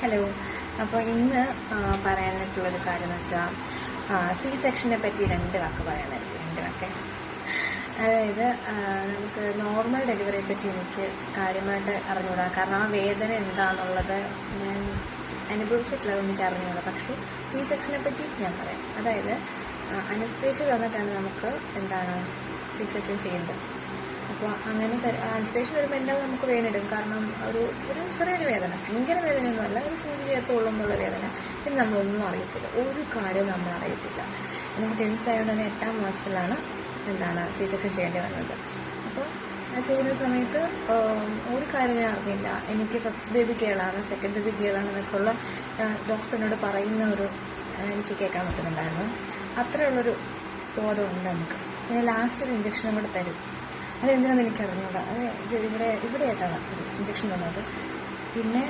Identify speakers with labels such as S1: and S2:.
S1: Hello. അപ്പോൾ ഇന്ന് പറയാനായിട്ടുള്ളൊരു കാര്യം എന്ന് വെച്ചാൽ സി സെക്ഷനെ പറ്റി രണ്ട് വാക്ക് പറയാനായിരിക്കും. രണ്ട് വാക്ക്. അതായത് നമുക്ക് നോർമൽ ഡെലിവറിയെ പറ്റി എനിക്ക് കാര്യമായിട്ട് അറിഞ്ഞുകൂടാ. കാരണം ആ വേദന എന്താണെന്നുള്ളത് ഞാൻ അനുഭവിച്ചിട്ടില്ല, എനിക്ക് അറിഞ്ഞുകൂടാ. പക്ഷേ സി സെക്ഷനെ പറ്റി ഞാൻ പറയാം. അതായത് അനസ്തേഷ്യ തന്നിട്ടാണ് നമുക്ക് സി സെക്ഷൻ ചെയ്യുന്നത്. അപ്പോൾ അങ്ങനെ അനസ്തേഷ്യ വരുമ്പോൾ എന്തായാലും നമുക്ക് വേദന എടുക്കും. കാരണം ചെറിയൊരു വേദന, ഭയങ്കര വേദനയൊന്നുമല്ല, ഒരു സൂചി ചേർത്തുകൊള്ളുമ്പോഴുള്ള വേദന. പിന്നെ നമ്മളൊന്നും അറിയത്തില്ല, ഒരു കാര്യം നമ്മൾ അറിയത്തില്ല. നമുക്ക് ടെൻസ് ആയതുകൊണ്ട് തന്നെ 8ാം മാസത്തിലാണ് സി സെക്ഷൻ ചെയ്യേണ്ടി വന്നത്. അപ്പോൾ ചെയ്യുന്ന സമയത്ത് ഒരു കാര്യം ഞാൻ അറിഞ്ഞില്ല. എനിക്ക് ഫസ്റ്റ് ബേബി ഗേളാണ്, സെക്കൻഡ് ബേബി ഗേളാണ് എന്നൊക്കെ ഉള്ള ഡോക്ടറിനോട് പറയുന്ന എനിക്ക് കേൾക്കാൻ പറ്റുന്നുണ്ടായിരുന്നു. അത്രയുള്ളൊരു ബോധമുണ്ട് നമുക്ക്. പിന്നെ ലാസ്റ്റ് ഒരു ഇഞ്ചക്ഷനും കൂടെ തരും. അതെന്തിനാണെന്ന് എനിക്കറിഞ്ഞൂടാ. അത് ഇവിടെയായിട്ടാണ് ഒരു ഇഞ്ചക്ഷൻ തന്നത്. പിന്നെ